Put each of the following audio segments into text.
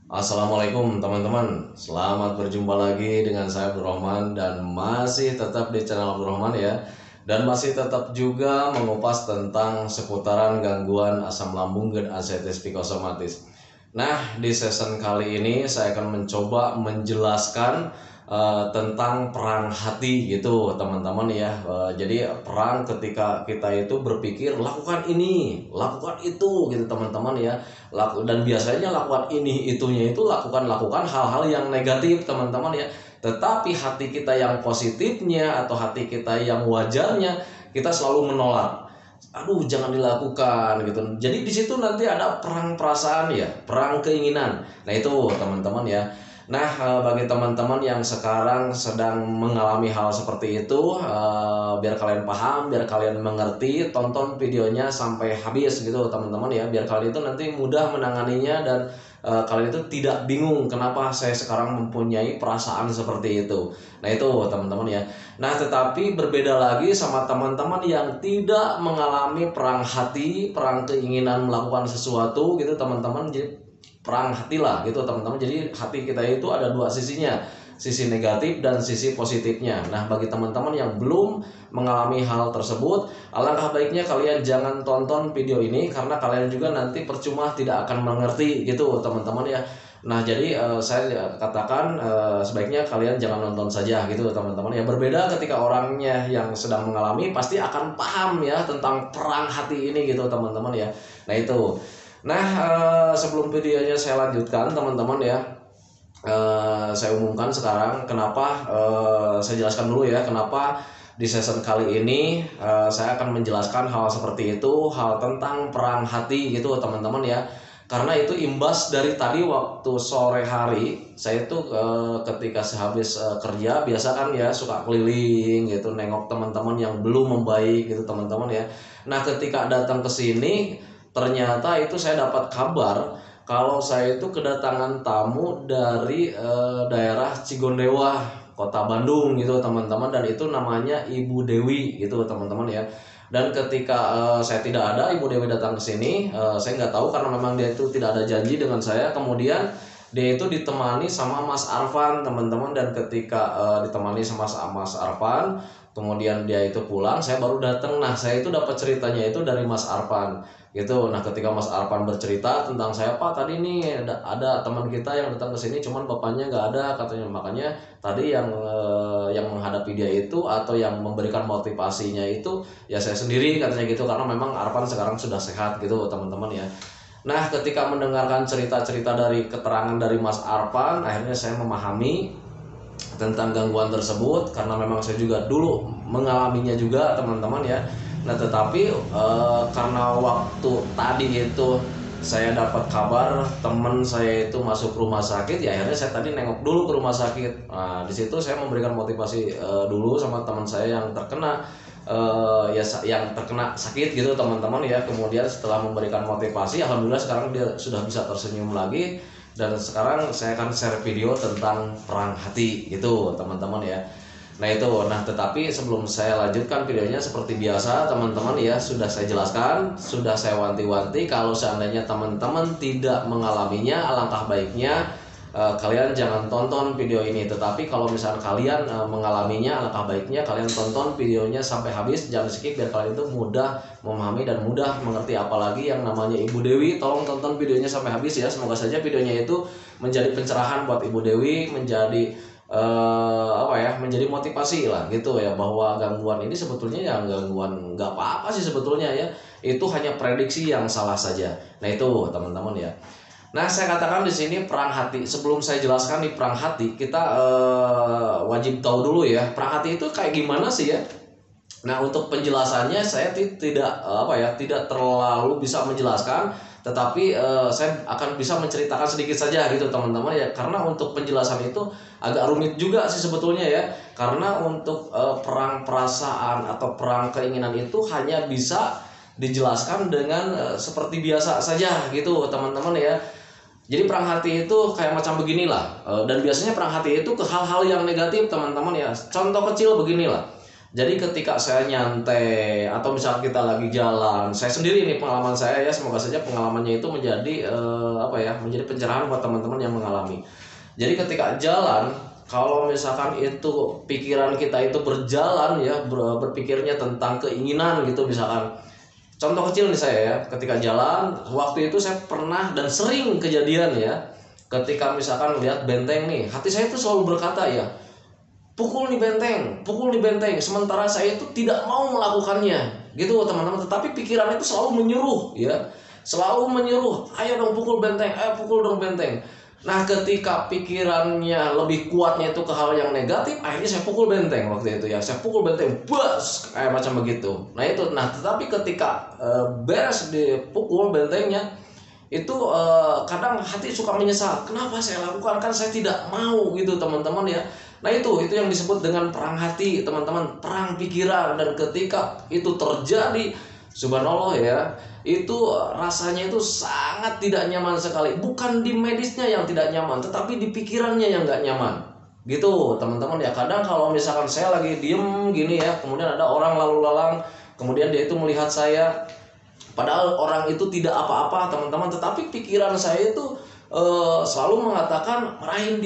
Assalamualaikum teman-teman, selamat berjumpa lagi dengan saya Abdurrahman dan masih tetap di channel Abdurrahman ya. Dan masih tetap juga mengupas tentang seputaran gangguan asam lambung dan ascites psikosomatis. Nah, di season kali ini saya akan mencoba menjelaskan tentang perang hati gitu teman-teman ya. Jadi perang ketika kita itu berpikir lakukan ini, lakukan itu gitu teman-teman ya. Dan biasanya lakukan ini itunya itu lakukan hal-hal yang negatif teman-teman ya. Tetapi hati kita yang positifnya atau hati kita yang wajarnya kita selalu menolak. Aduh, jangan dilakukan gitu. Jadi di situ nanti ada perang perasaan ya, perang keinginan. Nah, itu teman-teman ya. Nah, bagi teman-teman yang sekarang sedang mengalami hal seperti itu, biar kalian paham, biar kalian mengerti, tonton videonya sampai habis gitu teman-teman ya, biar kalian itu nanti mudah menanganinya dan kalian itu tidak bingung kenapa saya sekarang mempunyai perasaan seperti itu. Nah, itu teman-teman ya. Nah, tetapi berbeda lagi sama teman-teman yang tidak mengalami perang hati, perang keinginan melakukan sesuatu gitu teman-teman. Jadi perang hati lah gitu teman-teman. Jadi hati kita itu ada dua sisinya, sisi negatif dan sisi positifnya. Nah, bagi teman-teman yang belum mengalami hal tersebut, alangkah baiknya kalian jangan tonton video ini karena kalian juga nanti percuma tidak akan mengerti gitu teman-teman ya. Nah, jadi saya katakan sebaiknya kalian jangan nonton saja gitu teman-teman ya. Berbeda ketika orangnya yang sedang mengalami pasti akan paham ya tentang perang hati ini gitu teman-teman ya. Nah, itu. Nah, sebelum videonya saya lanjutkan teman-teman ya, saya umumkan sekarang kenapa, saya jelaskan dulu ya kenapa di season kali ini saya akan menjelaskan hal seperti itu, hal tentang perang hati gitu teman-teman ya. Karena itu imbas dari tadi waktu sore hari saya tuh ketika sehabis kerja biasa kan ya suka keliling gitu nengok teman-teman yang belum membaik gitu teman-teman ya. Nah, ketika datang ke sini ternyata itu saya dapat kabar kalau saya itu kedatangan tamu dari daerah Cigondewa, Kota Bandung gitu teman-teman, dan itu namanya Ibu Dewi gitu teman-teman ya. Dan ketika saya tidak ada, Ibu Dewi datang ke sini, saya nggak tahu karena memang dia itu tidak ada janji dengan saya. Kemudian dia itu ditemani sama Mas Arfan teman-teman, dan ketika ditemani sama Mas Arfan, kemudian dia itu pulang, saya baru datang. Nah, saya itu dapat ceritanya itu dari Mas Arfan gitu. Nah, ketika Mas Arfan bercerita tentang saya, Pak, tadi nih ada teman kita yang datang ke sini cuman bapaknya nggak ada katanya, makanya tadi yang menghadapi dia itu atau yang memberikan motivasinya itu ya saya sendiri katanya gitu, karena memang Arfan sekarang sudah sehat gitu teman-teman ya. Nah, ketika mendengarkan cerita-cerita dari keterangan dari Mas Arfan, akhirnya saya memahami tentang gangguan tersebut karena memang saya juga dulu mengalaminya juga teman-teman ya. Nah, tetapi karena waktu tadi itu saya dapat kabar teman saya itu masuk rumah sakit, ya akhirnya saya tadi nengok dulu ke rumah sakit. Nah, di situ saya memberikan motivasi dulu sama teman saya yang terkena yang terkena sakit gitu teman-teman ya. Kemudian setelah memberikan motivasi, alhamdulillah sekarang dia sudah bisa tersenyum lagi. Dan sekarang saya akan share video tentang perang hati gitu teman-teman ya. Nah, itu. Nah, tetapi sebelum saya lanjutkan videonya seperti biasa teman-teman ya, sudah saya jelaskan, sudah saya wanti-wanti kalau seandainya teman-teman tidak mengalaminya, alangkah baiknya kalian jangan tonton video ini. Tetapi kalau misalnya kalian mengalaminya, alangkah baiknya kalian tonton videonya sampai habis, jangan skip, biar kalian itu mudah memahami dan mudah mengerti. Apalagi yang namanya Ibu Dewi, tolong tonton videonya sampai habis ya. Semoga saja videonya itu menjadi pencerahan buat Ibu Dewi, menjadi menjadi motivasi lah gitu ya, bahwa gangguan ini sebetulnya ya gangguan nggak apa-apa sih sebetulnya ya, itu hanya prediksi yang salah saja. Nah, itu teman-teman ya. Nah, saya katakan di sini perang hati. Sebelum saya jelaskan di perang hati, kita wajib tahu dulu ya perang hati itu kayak gimana sih ya. Nah, untuk penjelasannya saya tidak terlalu bisa menjelaskan, tetapi saya akan bisa menceritakan sedikit saja gitu teman-teman ya, karena untuk penjelasan itu agak rumit juga sih sebetulnya ya, karena untuk perang perasaan atau perang keinginan itu hanya bisa dijelaskan dengan seperti biasa saja gitu teman-teman ya. Jadi perang hati itu kayak macam beginilah, dan biasanya perang hati itu ke hal-hal yang negatif teman-teman ya. Contoh kecil beginilah. Jadi ketika saya nyantai atau misalnya kita lagi jalan, saya sendiri ini pengalaman saya ya, semoga saja pengalamannya itu menjadi menjadi pencerahan buat teman-teman yang mengalami. Jadi ketika jalan, kalau misalkan itu pikiran kita itu berjalan ya, berpikirnya tentang keinginan gitu misalkan. Contoh kecil nih saya ya, ketika jalan, waktu itu saya pernah dan sering kejadian ya, ketika misalkan lihat benteng nih, hati saya itu selalu berkata ya, pukul nih benteng. Sementara saya itu tidak mau melakukannya, gitu teman-teman. Tetapi pikiran itu selalu menyuruh, ya, selalu menyuruh, ayo dong pukul benteng, ayo pukul dong benteng. Nah, ketika pikirannya lebih kuatnya itu ke hal yang negatif, akhirnya saya pukul benteng waktu itu ya. Saya pukul benteng, bas, kayak macam begitu. Tetapi ketika beres dipukul bentengnya, itu kadang hati suka menyesal. Kenapa saya lakukan? Kan saya tidak mau gitu teman-teman ya. Nah itu yang disebut dengan perang hati teman-teman, perang pikiran. Dan ketika itu terjadi, subhanallah ya, itu rasanya itu sangat tidak nyaman sekali. Bukan di medisnya yang tidak nyaman, tetapi di pikirannya yang gak nyaman gitu teman-teman ya. Kadang kalau misalkan saya lagi diem gini ya, kemudian ada orang lalu lalang, kemudian dia itu melihat saya, padahal orang itu tidak apa-apa teman-teman, tetapi pikiran saya itu selalu mengatakan marahin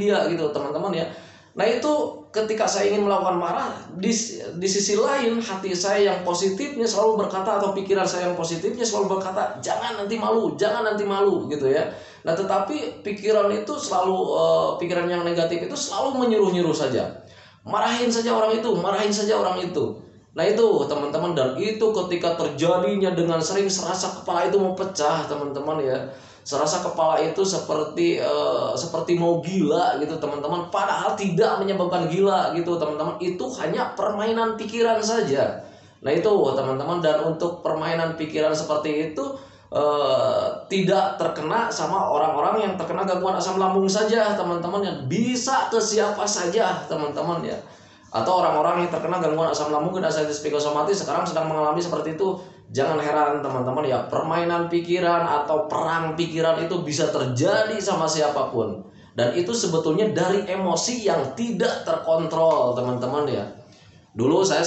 dia gitu teman-teman ya. Nah itu ketika saya ingin melakukan marah, di sisi lain hati saya yang positifnya selalu berkata, atau pikiran saya yang positifnya selalu berkata, jangan nanti malu gitu ya. Nah tetapi pikiran itu selalu pikiran yang negatif itu selalu menyuruh-nyuruh saja, marahin saja orang itu. Nah itu teman-teman, dan itu ketika terjadinya dengan sering, serasa kepala itu mau pecah teman-teman ya. Serasa kepala itu seperti mau gila gitu teman-teman. Padahal tidak menyebabkan gila gitu teman-teman. Itu hanya permainan pikiran saja. Nah itu teman-teman, dan untuk permainan pikiran seperti itu tidak terkena sama orang-orang yang terkena gangguan asam lambung saja teman-teman, yang bisa ke siapa saja teman-teman ya. Atau orang-orang yang terkena gangguan asam lambung dan artritis psikosomatis sekarang sedang mengalami seperti itu. Jangan heran teman-teman ya, permainan pikiran atau perang pikiran itu bisa terjadi sama siapapun. Dan itu sebetulnya dari emosi yang tidak terkontrol teman-teman ya. Dulu saya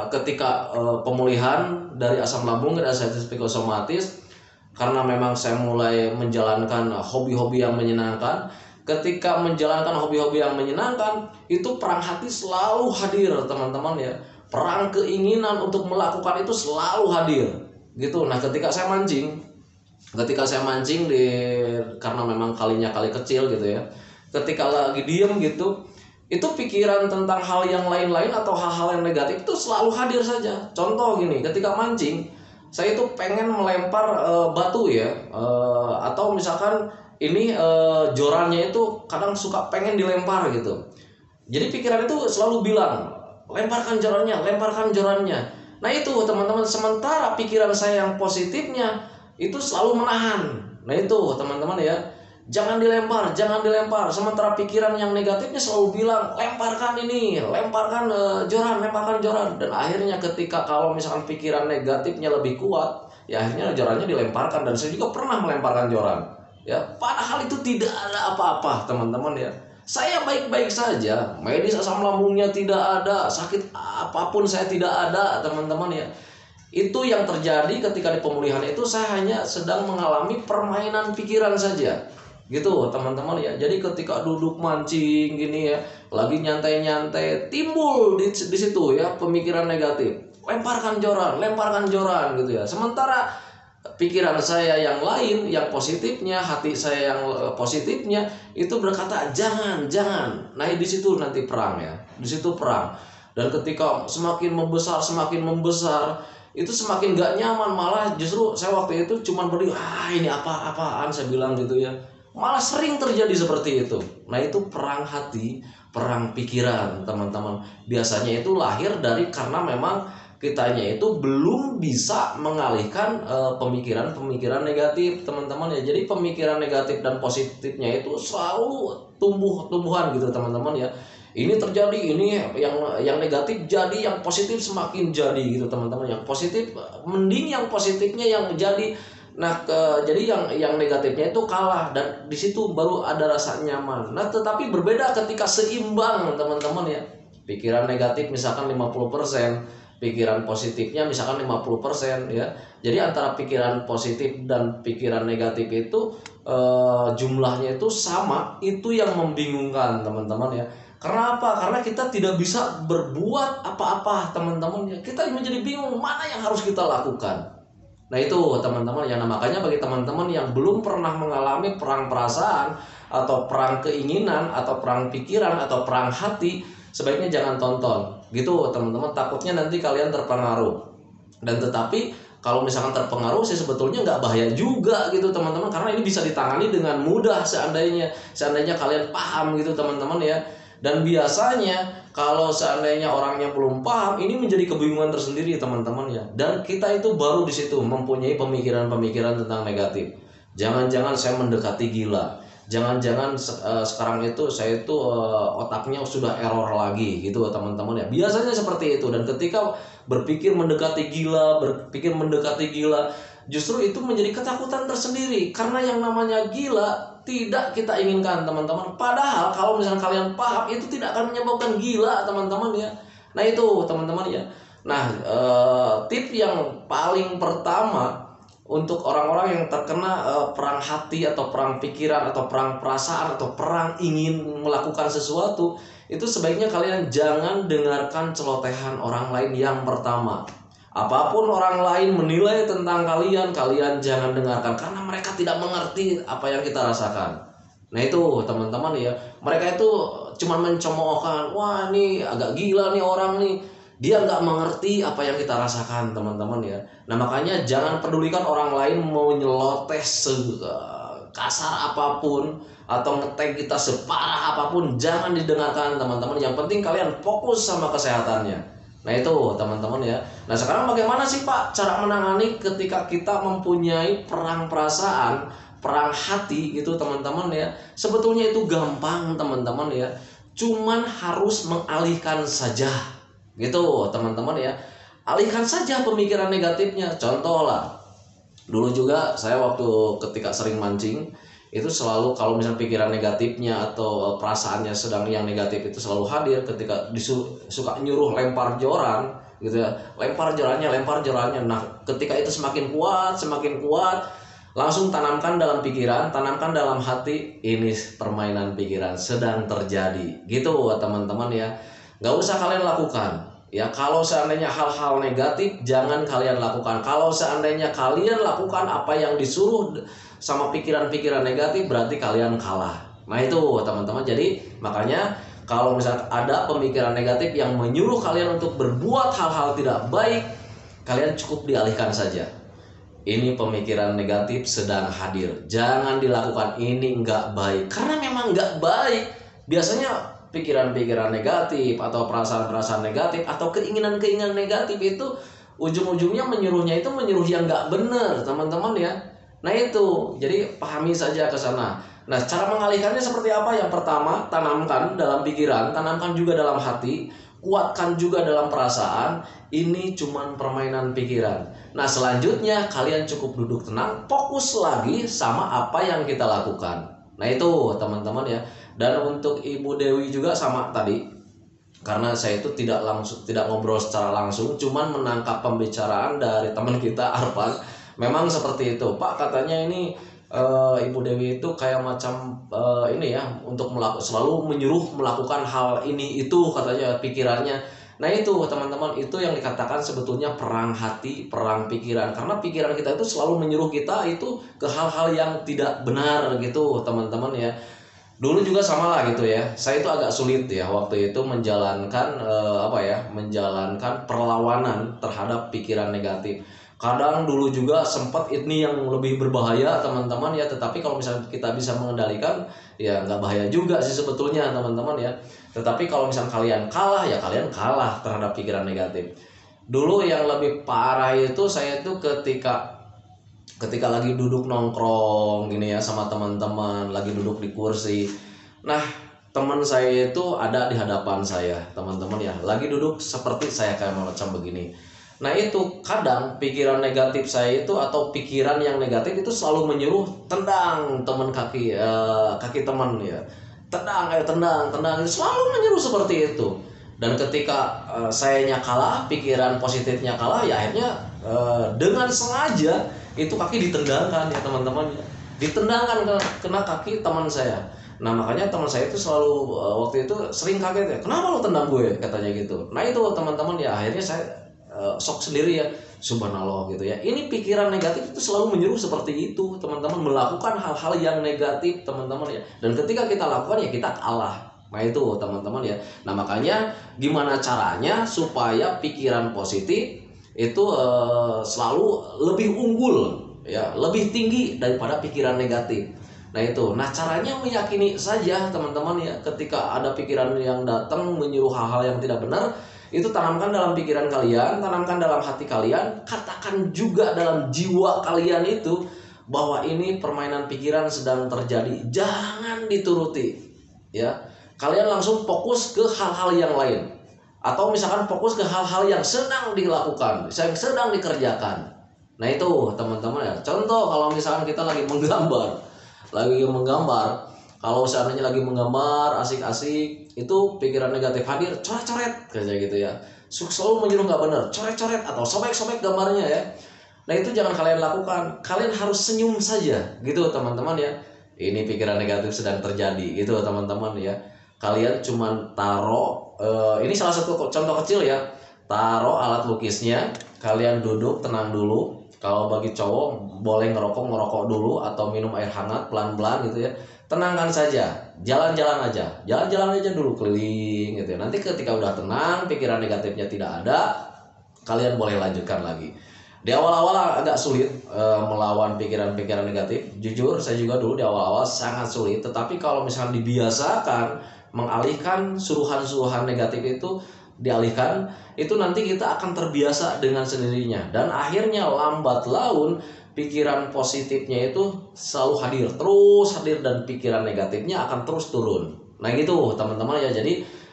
ketika pemulihan dari asam lambung dan artritis psikosomatis, karena memang saya mulai menjalankan hobi-hobi yang menyenangkan. Ketika menjalankan hobi-hobi yang menyenangkan, itu perang hati selalu hadir teman-teman ya. Perang keinginan untuk melakukan itu selalu hadir gitu. Nah ketika saya mancing karena memang kalinya kali kecil gitu ya, ketika lagi diem gitu, itu pikiran tentang hal yang lain-lain atau hal-hal yang negatif itu selalu hadir saja. Contoh gini, ketika mancing saya itu pengen melempar batu ya, atau misalkan ini jorannya itu kadang suka pengen dilempar gitu. Jadi pikiran itu selalu bilang, lemparkan jorannya. Nah itu teman-teman, sementara pikiran saya yang positifnya itu selalu menahan. Nah itu teman-teman ya, jangan dilempar. Sementara pikiran yang negatifnya selalu bilang, lemparkan joran. Dan akhirnya ketika kalau misalkan pikiran negatifnya lebih kuat, ya akhirnya jorannya dilemparkan. Dan saya juga pernah melemparkan joran. Ya, padahal itu tidak ada apa-apa teman-teman ya. Saya baik-baik saja, medis asam lambungnya tidak ada, sakit apapun saya tidak ada teman-teman ya. Itu yang terjadi ketika di pemulihan itu, saya hanya sedang mengalami permainan pikiran saja gitu teman-teman ya. Jadi ketika duduk mancing gini ya, lagi nyantai-nyantai, timbul di situ ya pemikiran negatif, lemparkan joran gitu ya. Sementara pikiran saya yang lain, yang positifnya, hati saya yang positifnya itu berkata jangan. Nah di situ nanti perang ya, di situ perang. Dan ketika semakin membesar, itu semakin gak nyaman. Malah justru saya waktu itu cuma berdiri, ini apa-apaan saya bilang gitu ya. Malah sering terjadi seperti itu. Nah itu perang hati, perang pikiran teman-teman. Biasanya itu lahir dari karena memang kitanya itu belum bisa mengalihkan pemikiran negatif teman-teman ya. Jadi pemikiran negatif dan positifnya itu selalu tumbuhan gitu teman-teman ya. Ini terjadi, ini yang negatif jadi, yang positif semakin jadi gitu teman-teman. Yang positif mending yang positifnya yang jadi. Nah jadi yang negatifnya itu kalah, dan di situ baru ada rasa nyaman. Nah tetapi berbeda ketika seimbang teman-teman ya. Pikiran negatif misalkan 50%, pikiran positifnya misalkan 50% ya. Jadi antara pikiran positif dan pikiran negatif itu jumlahnya itu sama. Itu yang membingungkan teman-teman ya. Kenapa? Karena kita tidak bisa berbuat apa-apa teman-teman ya. Kita menjadi bingung mana yang harus kita lakukan. Nah itu teman-teman ya. Nah, makanya bagi teman-teman yang belum pernah mengalami perang perasaan atau perang keinginan atau perang pikiran atau perang hati, sebaiknya jangan tonton gitu teman-teman. Takutnya nanti kalian terpengaruh. Dan tetapi kalau misalkan terpengaruh sih sebetulnya nggak bahaya juga gitu teman-teman, karena ini bisa ditangani dengan mudah seandainya kalian paham gitu teman-teman ya. Dan biasanya kalau seandainya orangnya belum paham, ini menjadi kebingungan tersendiri teman-teman ya. Dan kita itu baru di situ mempunyai pemikiran-pemikiran tentang negatif. Jangan-jangan saya mendekati gila. Jangan-jangan sekarang itu saya itu otaknya sudah error lagi gitu teman-teman ya. Biasanya seperti itu. Dan ketika berpikir mendekati gila, justru itu menjadi ketakutan tersendiri. Karena yang namanya gila tidak kita inginkan teman-teman. Padahal kalau misalnya kalian paham, itu tidak akan menyebabkan gila teman-teman ya. Nah itu teman-teman ya. Nah tip yang paling pertama untuk orang-orang yang terkena perang hati atau perang pikiran atau perang perasaan atau perang ingin melakukan sesuatu, itu sebaiknya kalian jangan dengarkan celotehan orang lain. Yang pertama, apapun orang lain menilai tentang kalian, kalian jangan dengarkan, karena mereka tidak mengerti apa yang kita rasakan. Nah itu teman-teman ya, mereka itu cuma mencemoohkan, wah ini agak gila nih orang nih, dia nggak mengerti apa yang kita rasakan teman-teman ya. Nah makanya jangan pedulikan orang lain mau nyeloteh sekasar apapun atau ngetag kita separah apapun, jangan didengarkan teman-teman. Yang penting kalian fokus sama kesehatannya. Nah itu teman-teman ya. Nah sekarang bagaimana sih Pak cara menangani ketika kita mempunyai perang perasaan, perang hati gitu teman-teman ya. Sebetulnya itu gampang teman-teman ya. Cuman harus mengalihkan saja gitu teman-teman ya. Alihkan saja pemikiran negatifnya. Contoh lah, dulu juga saya waktu ketika sering mancing, itu selalu kalau misalnya pikiran negatifnya atau perasaannya sedang yang negatif itu selalu hadir ketika suka nyuruh lempar joran gitu ya, lempar jorannya. Nah ketika itu semakin kuat, langsung tanamkan dalam pikiran, tanamkan dalam hati, ini permainan pikiran sedang terjadi gitu teman-teman ya. Nggak usah kalian lakukan ya. Kalau seandainya hal-hal negatif jangan kalian lakukan. Kalau seandainya kalian lakukan apa yang disuruh sama pikiran-pikiran negatif, berarti kalian kalah. Nah itu teman-teman. Jadi makanya kalau misalnya ada pemikiran negatif yang menyuruh kalian untuk berbuat hal-hal tidak baik, kalian cukup dialihkan saja. Ini pemikiran negatif sedang hadir, jangan dilakukan, ini nggak baik. Karena memang nggak baik. Biasanya pikiran-pikiran negatif atau perasaan-perasaan negatif atau keinginan-keinginan negatif itu ujung-ujungnya menyuruh yang nggak benar teman-teman ya. Nah itu, jadi pahami saja ke sana. Nah cara mengalihkannya seperti apa? Yang pertama, tanamkan dalam pikiran, tanamkan juga dalam hati, kuatkan juga dalam perasaan. Ini cuman permainan pikiran. Nah selanjutnya kalian cukup duduk tenang, fokus lagi sama apa yang kita lakukan. Nah itu teman-teman ya. Dan untuk Ibu Dewi juga sama tadi, karena saya itu tidak ngobrol secara langsung, cuman menangkap pembicaraan dari teman kita Arfan. Memang seperti itu Pak, katanya ini Ibu Dewi itu kayak macam ini ya, untuk selalu menyuruh melakukan hal ini itu katanya pikirannya. Nah itu teman-teman, itu yang dikatakan sebetulnya perang hati, perang pikiran. Karena pikiran kita itu selalu menyuruh kita itu ke hal-hal yang tidak benar gitu teman-teman ya. Dulu juga sama lah gitu ya. Saya itu agak sulit ya waktu itu menjalankan menjalankan perlawanan terhadap pikiran negatif. Kadang dulu juga sempat ini yang lebih berbahaya teman-teman ya. Tetapi kalau misalnya kita bisa mengendalikan, ya nggak bahaya juga sih sebetulnya teman-teman ya. Tetapi kalau misalnya kalian kalah, ya kalian kalah terhadap pikiran negatif. Dulu yang lebih parah itu saya itu ketika lagi duduk nongkrong gini ya sama teman-teman, lagi duduk di kursi. Nah teman saya itu ada di hadapan saya teman-teman ya, lagi duduk seperti saya kayak macam begini. Nah itu kadang pikiran negatif saya itu atau pikiran yang negatif itu selalu menyuruh tendang teman kaki teman ya, tendang, selalu menyuruh seperti itu. Dan ketika sayanya kalah, pikiran positifnya kalah, ya akhirnya dengan sengaja itu kaki ditendangkan ya teman-teman, ditendangkan kena kaki teman saya. Nah makanya teman saya itu selalu waktu itu sering kaget ya, kenapa lo tendang gue, katanya gitu. Nah itu teman-teman ya, akhirnya saya shock sendiri ya, subhanallah gitu ya. Ini pikiran negatif itu selalu menyuruh seperti itu teman-teman, melakukan hal-hal yang negatif teman-teman ya. Dan ketika kita lakukan ya kita kalah. Nah itu teman-teman ya. Nah makanya gimana caranya supaya pikiran positif itu selalu lebih unggul ya, lebih tinggi daripada pikiran negatif. Nah itu, nah caranya meyakini saja teman-teman ya. Ketika ada pikiran yang datang menyuruh hal-hal yang tidak benar, itu tanamkan dalam pikiran kalian, tanamkan dalam hati kalian, katakan juga dalam jiwa kalian itu bahwa ini permainan pikiran sedang terjadi, jangan dituruti ya. Kalian langsung fokus ke hal-hal yang lain, atau misalkan fokus ke hal-hal yang sedang dilakukan, yang sedang dikerjakan. Nah itu teman-teman ya. Contoh kalau misalkan kita lagi menggambar, kalau seandainya lagi menggambar asik-asik, itu pikiran negatif hadir, coret-coret kayak gitu ya, selalu menyuruh nggak benar, coret-coret atau sobek-sobek gambarnya ya. Nah itu jangan kalian lakukan, kalian harus senyum saja gitu teman-teman ya. Ini pikiran negatif sedang terjadi gitu teman-teman ya. Kalian cuman taruh ini salah satu contoh kecil ya, taruh alat lukisnya, kalian duduk tenang dulu. Kalau bagi cowok boleh ngerokok dulu atau minum air hangat pelan-pelan gitu ya. Tenangkan saja, jalan-jalan aja dulu keliling gitu ya. Nanti ketika udah tenang, pikiran negatifnya tidak ada, kalian boleh lanjutkan lagi. Di awal-awal agak sulit melawan pikiran-pikiran negatif. Jujur saya juga dulu di awal-awal sangat sulit. Tetapi kalau misalnya dibiasakan mengalihkan suruhan-suruhan negatif itu, dialihkan, itu nanti kita akan terbiasa dengan sendirinya. Dan akhirnya lambat laun pikiran positifnya itu selalu hadir dan pikiran negatifnya akan terus turun. Nah gitu teman-teman ya. Jadi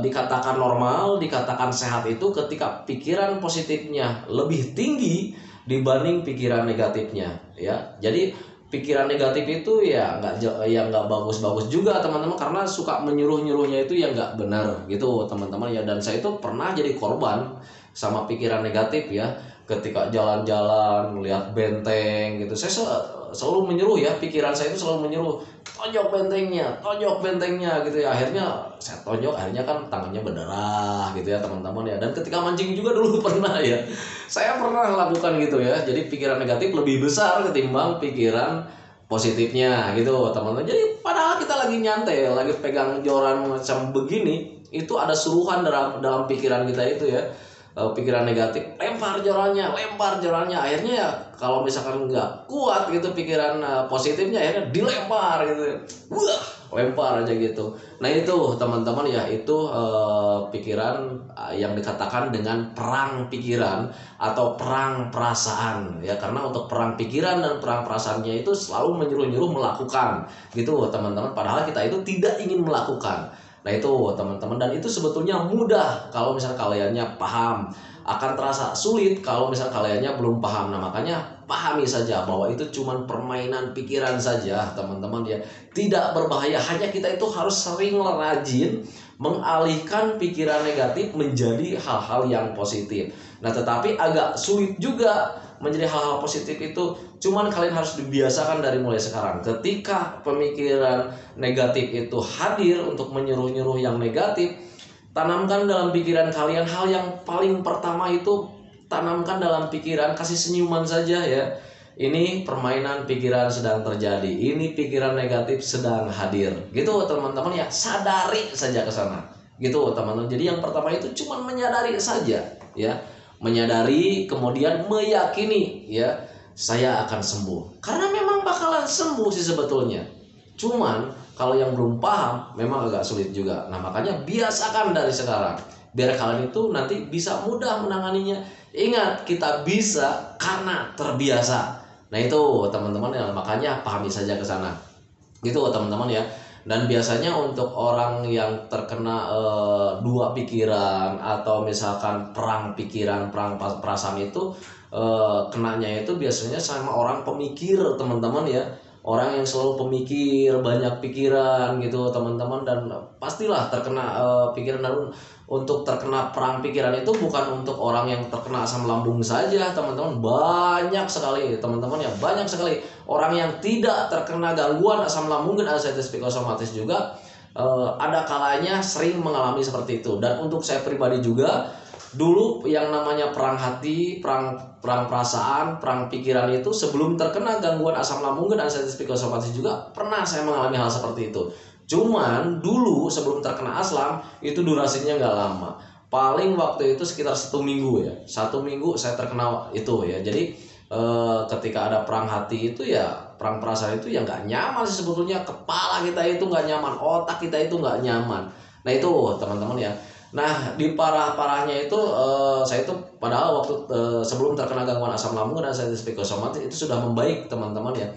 dikatakan normal, dikatakan sehat itu ketika pikiran positifnya lebih tinggi dibanding pikiran negatifnya ya. Jadi pikiran negatif itu ya nggak bagus-bagus juga teman-teman, karena suka menyuruh-nyuruhnya itu yang nggak benar gitu teman-teman ya. Dan saya itu pernah jadi korban sama pikiran negatif ya. Ketika jalan-jalan melihat benteng gitu, saya selalu menyuruh ya, pikiran saya itu selalu menyuruh tonjok bentengnya gitu ya. Akhirnya saya tonjok, akhirnya kan tangannya berdarah gitu ya teman-teman ya. Dan ketika mancing juga dulu pernah ya, saya pernah lakukan gitu ya. Jadi pikiran negatif lebih besar ketimbang pikiran positifnya gitu teman-teman. Jadi padahal kita lagi nyantai, lagi pegang joran macam begini, itu ada suruhan dalam pikiran kita itu ya. Pikiran negatif, lempar jorannya, akhirnya ya kalau misalkan nggak kuat gitu pikiran positifnya, akhirnya dilempar gitu, wah lempar aja gitu. Nah itu teman-teman ya, itu pikiran yang dikatakan dengan perang pikiran atau perang perasaan ya. Karena untuk perang pikiran dan perang perasaannya itu selalu menyuruh-nyuruh melakukan gitu teman-teman, padahal kita itu tidak ingin melakukan. Nah itu teman-teman, dan itu sebetulnya mudah kalau misalnya kaliannya paham, akan terasa sulit kalau misalnya kaliannya belum paham. Nah makanya pahami saja bahwa itu cuma permainan pikiran saja teman-teman ya, tidak berbahaya. Hanya kita itu harus sering rajin mengalihkan pikiran negatif menjadi hal-hal yang positif. Nah tetapi agak sulit juga menjadi hal-hal positif itu, cuman kalian harus dibiasakan dari mulai sekarang. Ketika pemikiran negatif itu hadir untuk menyuruh-nyuruh yang negatif, tanamkan dalam pikiran kalian hal yang paling pertama itu, tanamkan dalam pikiran, kasih senyuman saja ya. Ini permainan pikiran sedang terjadi, ini pikiran negatif sedang hadir gitu teman-teman ya. Sadari saja ke sana gitu teman-teman. Jadi yang pertama itu cuma menyadari saja ya, menyadari kemudian meyakini ya, saya akan sembuh. Karena memang bakalan sembuh sih sebetulnya, cuman kalau yang belum paham memang agak sulit juga. Nah makanya biasakan dari sekarang, biar kalian itu nanti bisa mudah menanganinya. Ingat, kita bisa karena terbiasa. Nah itu teman-teman ya, makanya pahami saja ke sana gitu teman-teman ya. Dan biasanya untuk orang yang terkena dua pikiran atau misalkan perang pikiran, perang perasaan itu, kenanya itu biasanya sama orang pemikir teman-teman ya. orang yang selalu pemikir, banyak pikiran gitu teman-teman, dan pastilah terkena pikiran. Dan untuk terkena perang pikiran itu bukan untuk orang yang terkena asam lambung saja teman-teman, banyak sekali teman-teman ya, banyak sekali orang yang tidak terkena gangguan asam lambung dan ascites psikosomatis juga ada kalanya sering mengalami seperti itu. Dan untuk saya pribadi juga, dulu yang namanya perang hati, perang perasaan, perang pikiran itu sebelum terkena gangguan asam lambung dan ascites psikosomatis juga pernah saya mengalami hal seperti itu. Cuman dulu sebelum terkena aslam itu durasinya nggak lama, paling waktu itu sekitar 1 minggu ya, 1 minggu saya terkena itu ya. Jadi ketika ada perang hati itu ya, perang perasaan itu ya nggak nyaman sih sebetulnya, kepala kita itu nggak nyaman, otak kita itu nggak nyaman. Nah itu teman-teman ya. Nah di parah-parahnya itu saya itu padahal waktu sebelum terkena gangguan asam lambung dan ascites psikosomatis itu sudah membaik teman-teman ya.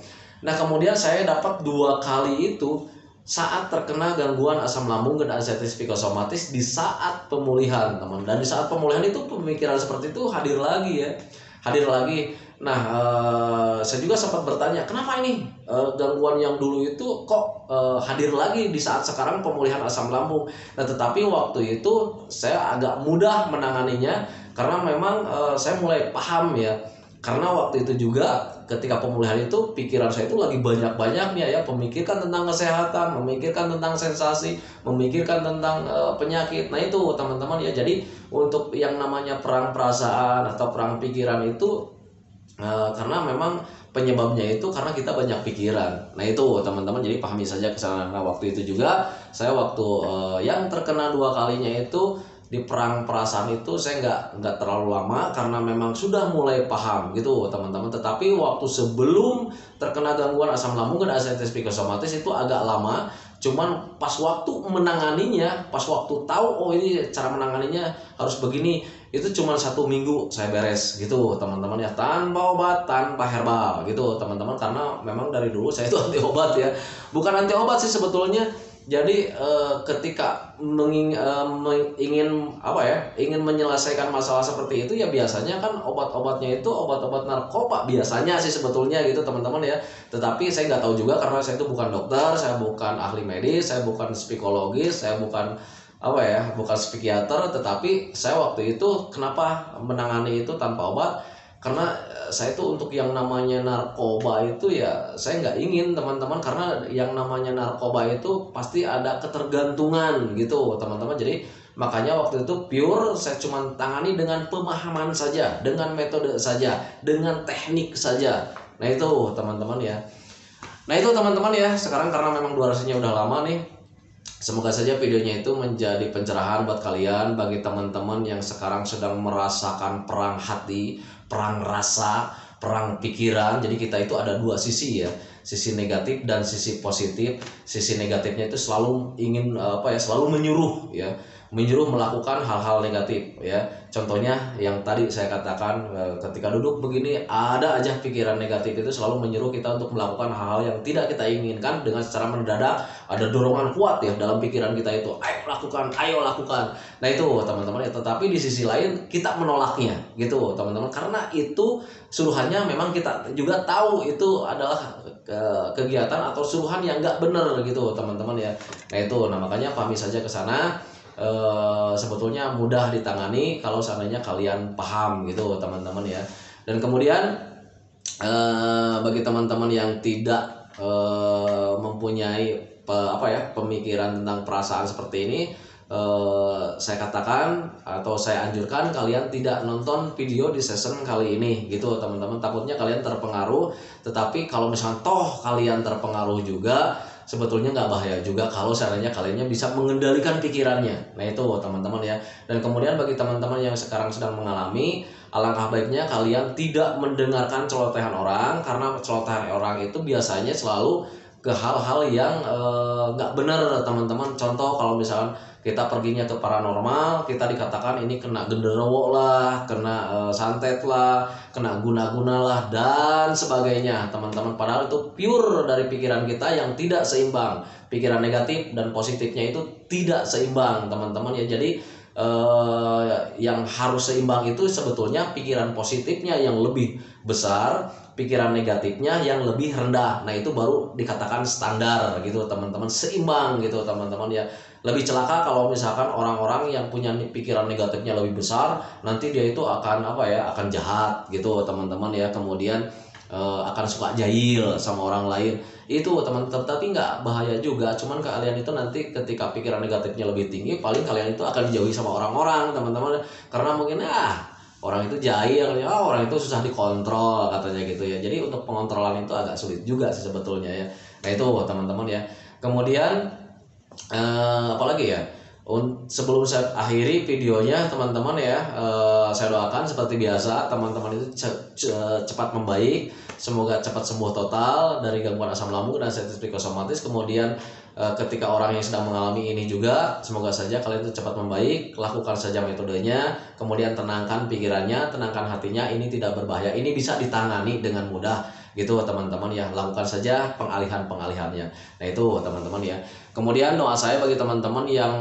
Nah kemudian saya dapat 2 kali itu saat terkena gangguan asam lambung dan ascites psikosomatis di saat pemulihan teman. Dan di saat pemulihan itu pemikiran seperti itu hadir lagi ya, hadir lagi. Nah saya juga sempat bertanya, kenapa ini gangguan yang dulu itu kok hadir lagi di saat sekarang pemulihan asam lambung. Nah tetapi waktu itu saya agak mudah menanganinya karena memang saya mulai paham ya. Karena waktu itu juga ketika pemulihan itu pikiran saya itu lagi banyak-banyaknya ya, memikirkan tentang kesehatan, memikirkan tentang sensasi, memikirkan tentang penyakit. Nah itu teman-teman ya. Jadi untuk yang namanya perang perasaan atau perang pikiran itu karena memang penyebabnya itu karena kita banyak pikiran. Nah itu teman-teman, jadi pahami saja kesalahan. Nah waktu itu juga saya waktu yang terkena 2 kalinya itu di perang perasaan itu saya nggak terlalu lama karena memang sudah mulai paham gitu teman-teman. Tetapi waktu sebelum terkena gangguan asam lambung dan ascites psikosomatis itu agak lama. Cuman pas waktu menanganinya, pas waktu tahu oh ini cara menanganinya harus begini, itu cuma 1 minggu saya beres gitu teman-teman ya, tanpa obat, tanpa herbal gitu teman-teman. Karena memang dari dulu saya itu anti obat ya, bukan anti obat sih sebetulnya. Jadi ketika ingin apa ya, ingin menyelesaikan masalah seperti itu ya biasanya kan obat-obatnya itu obat-obat narkoba biasanya sih sebetulnya gitu teman-teman ya. Tetapi saya nggak tahu juga karena saya itu bukan dokter, saya bukan ahli medis, saya bukan psikologis, saya bukan apa ya, bukan psikiater. Tetapi saya waktu itu kenapa menangani itu tanpa obat, karena saya itu untuk yang namanya narkoba itu ya saya nggak ingin teman-teman. Karena yang namanya narkoba itu pasti ada ketergantungan gitu teman-teman. Jadi makanya waktu itu pure saya cuma tangani dengan pemahaman saja, dengan metode saja, dengan teknik saja. Nah itu teman-teman ya. Nah itu teman-teman ya, sekarang karena memang durasinya udah lama nih, semoga saja videonya itu menjadi pencerahan buat kalian, bagi teman-teman yang sekarang sedang merasakan perang hati, perang rasa, perang pikiran. Jadi kita itu ada 2 sisi ya, sisi negatif dan sisi positif. Sisi negatifnya itu selalu ingin selalu menyuruh ya, menyuruh melakukan hal-hal negatif ya. Contohnya yang tadi saya katakan, ketika duduk begini ada aja pikiran negatif itu selalu menyuruh kita untuk melakukan hal-hal yang tidak kita inginkan. Dengan secara mendadak ada dorongan kuat ya dalam pikiran kita itu, ayo lakukan, ayo lakukan. Nah itu teman-teman ya. Tetapi di sisi lain kita menolaknya gitu teman-teman, karena itu suruhannya memang kita juga tahu itu adalah kegiatan atau suruhan yang nggak benar gitu teman-teman ya. Nah itu, nah makanya pahami saja ke sana. Sebetulnya mudah ditangani kalau seandainya kalian paham gitu teman-teman ya. Dan kemudian bagi teman-teman yang tidak mempunyai pemikiran tentang perasaan seperti ini, saya katakan atau saya anjurkan kalian tidak nonton video di season kali ini gitu teman-teman. Takutnya kalian terpengaruh. Tetapi kalau misalnya toh kalian terpengaruh juga, sebetulnya nggak bahaya juga kalau seandainya kalian bisa mengendalikan pikirannya. Nah itu teman-teman ya. Dan kemudian bagi teman-teman yang sekarang sedang mengalami, alangkah baiknya kalian tidak mendengarkan celotehan orang, karena celotehan orang itu biasanya selalu ke hal-hal yang nggak benar teman-teman. Contoh kalau misalkan kita perginya ke paranormal, kita dikatakan ini kena genderuwo lah, kena santet lah, kena guna-guna lah, dan sebagainya teman-teman. Padahal itu pure dari pikiran kita yang tidak seimbang. Pikiran negatif dan positifnya itu tidak seimbang teman-teman ya. Jadi yang harus seimbang itu sebetulnya pikiran positifnya yang lebih besar, pikiran negatifnya yang lebih rendah. Nah itu baru dikatakan standar gitu teman-teman, seimbang gitu teman-teman ya. Lebih celaka kalau misalkan orang-orang yang punya pikiran negatifnya lebih besar, nanti dia itu akan apa ya, akan jahat gitu teman-teman ya. Kemudian akan suka jahil sama orang lain itu teman-teman. Tapi nggak bahaya juga, cuman kalian itu nanti ketika pikiran negatifnya lebih tinggi, paling kalian itu akan dijauhi sama orang-orang teman-teman, karena mungkin orang itu jahil, orang itu susah dikontrol katanya gitu ya. Jadi untuk pengontrolan itu agak sulit juga sih sebetulnya ya. Nah itu teman-teman ya. Kemudian apalagi ya, sebelum saya akhiri videonya teman-teman ya, saya doakan seperti biasa teman-teman itu cepat membaik, semoga cepat sembuh total dari gangguan asam lambung dan sensitif psikosomatis. Kemudian ketika orang yang sedang mengalami ini juga, semoga saja kalian itu cepat membaik. Lakukan saja metodenya, kemudian tenangkan pikirannya, tenangkan hatinya. Ini tidak berbahaya, ini bisa ditangani dengan mudah gitu teman-teman ya. Lakukan saja pengalihannya. Nah itu teman-teman ya. Kemudian doa saya bagi teman-teman yang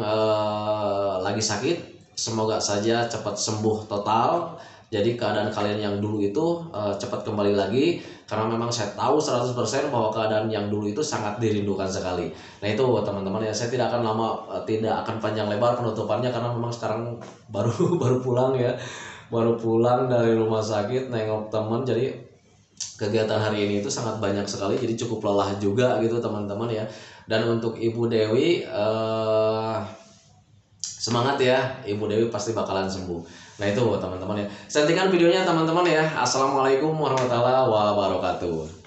lagi sakit, semoga saja cepat sembuh total. Jadi keadaan kalian yang dulu itu cepat kembali lagi, karena memang saya tahu 100% bahwa keadaan yang dulu itu sangat dirindukan sekali. Nah itu teman-teman ya, saya tidak akan lama, tidak akan panjang lebar penutupannya, karena memang sekarang baru baru pulang ya, baru pulang dari rumah sakit nengok teman. Jadi kegiatan hari ini itu sangat banyak sekali, jadi cukup lelah juga gitu teman-teman ya. Dan untuk Ibu Dewi, semangat ya, Ibu Dewi pasti bakalan sembuh. Nah itu teman-teman ya, settingan videonya teman-teman ya. Assalamualaikum warahmatullahi wabarakatuh.